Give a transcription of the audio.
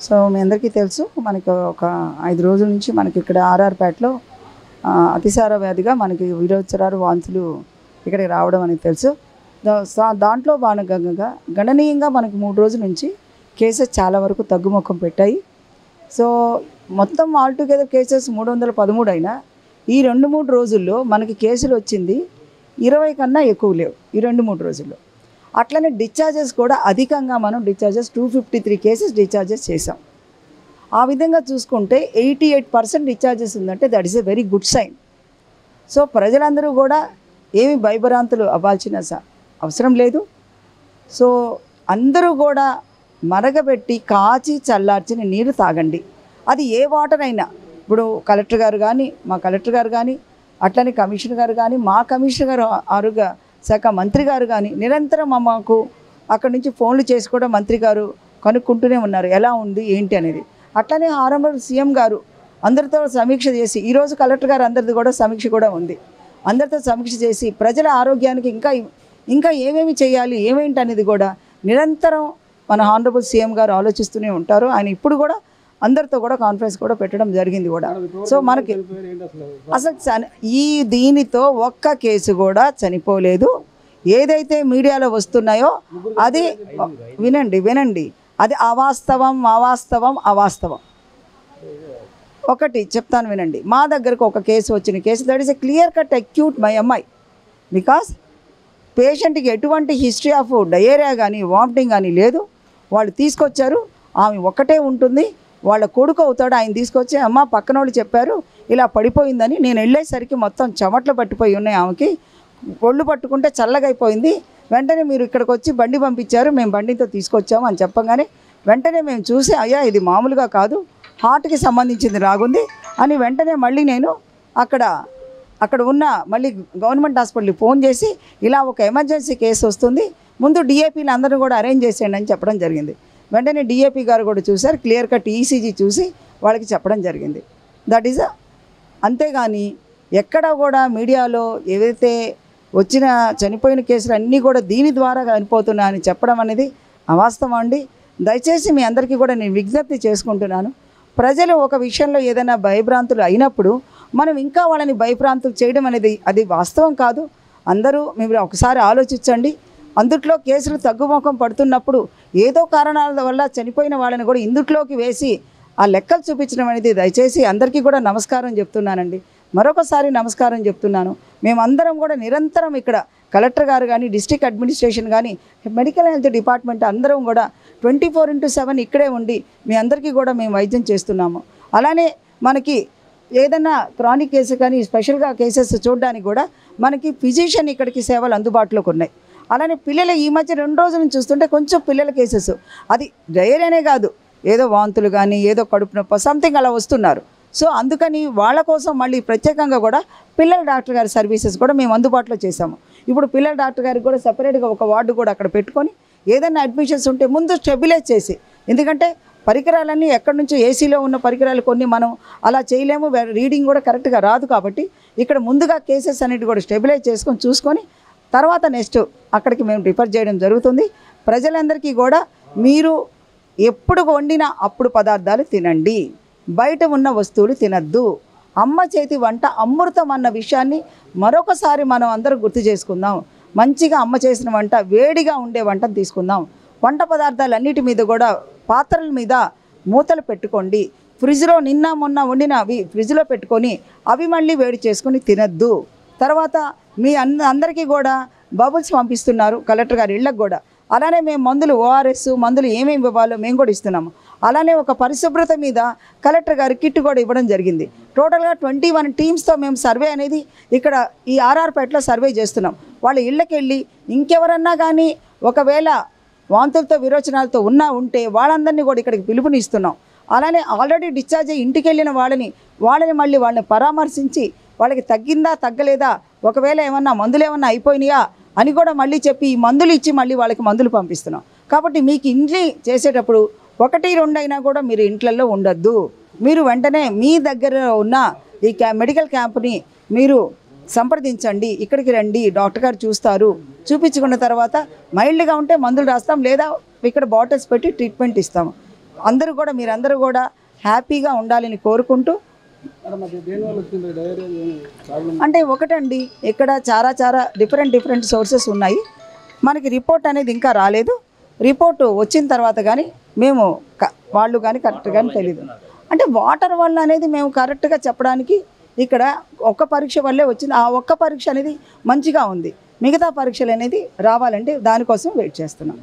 So మీ అందరికీ తెలుసు మనకు ఒక 5 రోజుల నుంచి మనకి ఇక్కడ ఆర్ఆర్పేటలో అతిసార వ్యాధిగా మనకి విరోచనాలు వాంతులు ఇక్కడికి రావడం అనేది తెలుసు. దాంట్లో భాగంగా గణనీయంగా మనకి 3 రోజుల నుంచి కేసెస్ చాలా వరకు తగ్గుముఖం పెట్టాయి. సో మొత్తం ఆల్టుగెదర్ కేసెస్ 313 అయినా ఈ 2-3 రోజుల్లో మనకి కేసులు వచ్చింది 20 కన్నా ఎక్కువ లేవు ఈ 2-3 రోజుల్లో. అట్లనే డిశ్చార్జెస్ కూడా అధికంగా మనం డిశ్చార్జెస్ 253 కేసెస్ డిశ్చార్జెస్ చేసాం. ఆ విధంగా చూసుకుంటే 88% డిశ్చార్జెస్ ఉందంటే that is a very good sign. So ప్రజలందరూ కూడా ఏమి భయభ్రాంతులు అవ్వాల్సిన అవసరం లేదు. సో అందరూ కూడా మరగబెట్టి కాచి చల్లార్చిన నీరు తాగండి. అది ఏ వాటర్ అయినా, ఇప్పుడు కలెక్టర్ గారు కానీ, మా కలెక్టర్ గారు కానీ, అట్లనే కమిషనర్ గారు కానీ, మా కమిషనర్ గారు ఆరోగ్య శాఖ మంత్రి గారు కానీ నిరంతరం మాకు అక్కడి నుంచి ఫోన్లు చేసి కూడా మంత్రి గారు కనుక్కుంటూనే ఉన్నారు ఎలా ఉంది ఏంటి అనేది. అట్లనే ఆరంభం సీఎం గారు అందరితో సమీక్ష చేసి, ఈరోజు కలెక్టర్ గారు అందరిది కూడా సమీక్ష కూడా ఉంది, అందరితో సమీక్ష చేసి ప్రజల ఆరోగ్యానికి ఇంకా ఏమేమి చేయాలి ఏమేంటి అనేది కూడా నిరంతరం మన హానరబుల్ సీఎం గారు ఆలోచిస్తూనే ఉంటారు. ఆయన ఇప్పుడు కూడా అందరితో కూడా కాన్ఫరెన్స్ కూడా పెట్టడం జరిగింది కూడా. సో మనకి అసలు దీనితో ఒక్క కేసు కూడా చనిపోలేదు. ఏదైతే మీడియాలో వస్తున్నాయో అది వినండి, అది అవాస్తవం. ఒకటి చెప్తాను వినండి. మా దగ్గరకు ఒక కేసు వచ్చిన case that is a clear cut acute my అమ్మాయి. బికాస్ పేషెంట్కి ఎటువంటి హిస్టరీ ఆఫ్ డయేరియా కానీ వామిటింగ్ కానీ లేదు. వాళ్ళు తీసుకొచ్చారు, ఆమె ఒక్కటే ఉంటుంది, వాళ్ళ కొడుకు అవుతాడు, ఆయన తీసుకొచ్చి అమ్మ పక్కన వాళ్ళు చెప్పారు ఇలా పడిపోయిందని. నేను వెళ్ళేసరికి మొత్తం చెమట్లు పట్టిపోయి ఉన్నాయి, ఆమెకి ఒళ్ళు పట్టుకుంటే చల్లగా అయిపోయింది. వెంటనే మీరు ఇక్కడికి వచ్చి బండి పంపించారు, మేము బండితో తీసుకొచ్చాము అని చెప్పగానే వెంటనే మేము చూసి అయ్యా ఇది మామూలుగా కాదు, హార్ట్కి సంబంధించింది రాగుంది అని వెంటనే మళ్ళీ నేను అక్కడ ఉన్న మళ్ళీ గవర్నమెంట్ హాస్పిటల్కి ఫోన్ చేసి ఇలా ఒక ఎమర్జెన్సీ కేసు వస్తుంది, ముందు డిఏపీలు అందరూ కూడా అరేంజ్ చేసేయండి అని చెప్పడం జరిగింది. వెంటనే డిఏపీ గారు కూడా చూశారు, క్లియర్ కట్ ఈసీజీ చూసి వాళ్ళకి చెప్పడం జరిగింది. దట్ ఈజ్ అంతేగాని ఎక్కడ కూడా మీడియాలో ఏదైతే వచ్చిన చనిపోయిన కేసులు అన్నీ కూడా దీని ద్వారా చనిపోతున్నా అని చెప్పడం అనేది అవాస్తవం అండి. దయచేసి మీ అందరికీ కూడా నేను విజ్ఞప్తి చేసుకుంటున్నాను, ప్రజలు ఒక విషయంలో ఏదైనా భయభ్రాంతులు అయినప్పుడు మనం ఇంకా వాళ్ళని భయభ్రాంతులు చేయడం అనేది అది వాస్తవం కాదు. అందరూ మీరు ఒకసారి ఆలోచించండి. అందుట్లో కేసులు తగ్గుముఖం పడుతున్నప్పుడు ఏదో కారణాల వల్ల చనిపోయిన వాళ్ళని కూడా ఇందుట్లోకి వేసి ఆ లెక్కలు చూపించడం అనేది దయచేసి అందరికీ కూడా నమస్కారం చెప్తున్నానండి. మరొకసారి నమస్కారం చెప్తున్నాను. మేమందరం కూడా నిరంతరం ఇక్కడ కలెక్టర్ గారు కానీ, డిస్ట్రిక్ట్ అడ్మినిస్ట్రేషన్ కానీ, మెడికల్ హెల్త్ డిపార్ట్మెంట్ అందరం కూడా 24/7 ఇక్కడే ఉండి మీ అందరికీ కూడా మేము వైద్యం చేస్తున్నాము. అలానే మనకి ఏదైనా క్రానిక్ కేసు కానీ స్పెషల్గా కేసెస్ చూడడానికి కూడా మనకి ఫిజిషియన్ ఇక్కడికి సేవలు అందుబాటులోకి ఉన్నాయి. అలానే పిల్లలు ఈ మధ్య 2 రోజుల నుంచి చూస్తుంటే కొంచెం పిల్లల కేసెస్ అది డయేరియానే కాదు, ఏదో వాంతులు కానీ ఏదో కడుపు నొప్పి సంథింగ్ అలా వస్తున్నారు. సో అందుకని వాళ్ళ కోసం మళ్ళీ ప్రత్యేకంగా కూడా పిల్లల డాక్టర్ గారి సర్వీసెస్ కూడా మేము అందుబాటులో చేసాము. ఇప్పుడు పిల్లల డాక్టర్ గారికి కూడా సపరేట్గా ఒక వార్డు కూడా అక్కడ పెట్టుకొని ఏదైనా అడ్మిషన్స్ ఉంటే ముందు స్టెబిలైజ్ చేసి, ఎందుకంటే పరికరాలన్నీ ఎక్కడి నుంచో ఏసీలో ఉన్న పరికరాలు కొన్ని మనం అలా చేయలేము, రీడింగ్ కూడా కరెక్ట్గా రాదు. కాబట్టి ఇక్కడ ముందుగా కేసెస్ అనేవి కూడా స్టెబిలైజ్ చేసుకొని చూసుకొని తర్వాత నెక్స్ట్ అక్కడికి మేము రిఫర్ చేయడం జరుగుతుంది. ప్రజలందరికీ కూడా మీరు ఎప్పుడు వండినా అప్పుడు పదార్థాలు తినండి, బయట ఉన్న వస్తువులు తినద్దు. అమ్మ చేతి వంట అమృతం అన్న విషయాన్ని మరొకసారి మనం అందరూ గుర్తు చేసుకుందాం. మంచిగా అమ్మ చేసిన వంట, వేడిగా ఉండే వంటను తీసుకుందాం. వంట పదార్థాలు అన్నిటి మీద కూడా పాత్రల మీద మూతలు పెట్టుకోండి. ఫ్రిడ్జ్లో నిన్న మొన్న వండిన అవి ఫ్రిడ్జ్లో పెట్టుకొని అవి మళ్ళీ వేడి చేసుకొని తినద్దు. తర్వాత మీ అందరికీ కూడా బబుల్స్ పంపిస్తున్నారు కలెక్టర్ గారి ఇళ్ళకు కూడా. అలానే మేము మందులు ఓఆర్ఎస్ మందులు ఏమేమి ఇవ్వాలో మేము కూడా ఇస్తున్నాము. అలానే ఒక పరిశుభ్రత మీద కలెక్టర్ గారి కిట్ కూడా ఇవ్వడం జరిగింది. టోటల్గా 21 టీమ్స్తో మేము సర్వే అనేది ఇక్కడ ఈ ఆర్ఆర్పేటలో సర్వే చేస్తున్నాం. వాళ్ళ ఇళ్ళకి వెళ్ళి ఇంకెవరన్నా కానీ ఒకవేళ వాంతులతో విరోచనాలతో ఉంటే వాళ్ళందరినీ కూడా ఇక్కడికి పిలుపునిస్తున్నాం. అలానే ఆల్రెడీ డిశ్చార్జ్ అయ్యి ఇంటికి వెళ్ళిన వాళ్ళని మళ్ళీ వాళ్ళని పరామర్శించి వాళ్ళకి తగ్గిందా తగ్గలేదా, ఒకవేళ ఏమన్నా మందులు ఏమన్నా అయిపోయినాయా అని కూడా మళ్ళీ చెప్పి ఈ మందులు ఇచ్చి మళ్ళీ వాళ్ళకి మందులు పంపిస్తున్నాం. కాబట్టి మీకు ఇంట్లో చేసేటప్పుడు 1-2 అయినా కూడా మీరు ఇంట్లలో ఉండొద్దు. మీరు వెంటనే మీ దగ్గర ఉన్న ఈ మెడికల్ క్యాంప్ని మీరు సంప్రదించండి, ఇక్కడికి రండి, డాక్టర్ గారు చూస్తారు. చూపించుకున్న తర్వాత మైల్డ్గా ఉంటే మందులు రాస్తాం, లేదా ఇక్కడ బాటిల్స్ పెట్టి ట్రీట్మెంట్ ఇస్తాము. అందరూ కూడా మీరందరూ కూడా హ్యాపీగా ఉండాలని కోరుకుంటూ, అంటే ఒకటండి ఇక్కడ చాలా డిఫరెంట్ సోర్సెస్ ఉన్నాయి. మనకి రిపోర్ట్ అనేది ఇంకా రాలేదు. రిపోర్టు వచ్చిన తర్వాత కానీ మేము వాళ్ళు కానీ కరెక్ట్గా తెలియదు. అంటే వాటర్ వల్ల అనేది మేము కరెక్ట్గా చెప్పడానికి ఇక్కడ ఒక్క పరీక్ష వల్లే వచ్చింది. ఆ ఒక్క పరీక్ష అనేది మంచిగా ఉంది. మిగతా పరీక్షలు అనేది రావాలంటే దానికోసం వెయిట్ చేస్తున్నాం.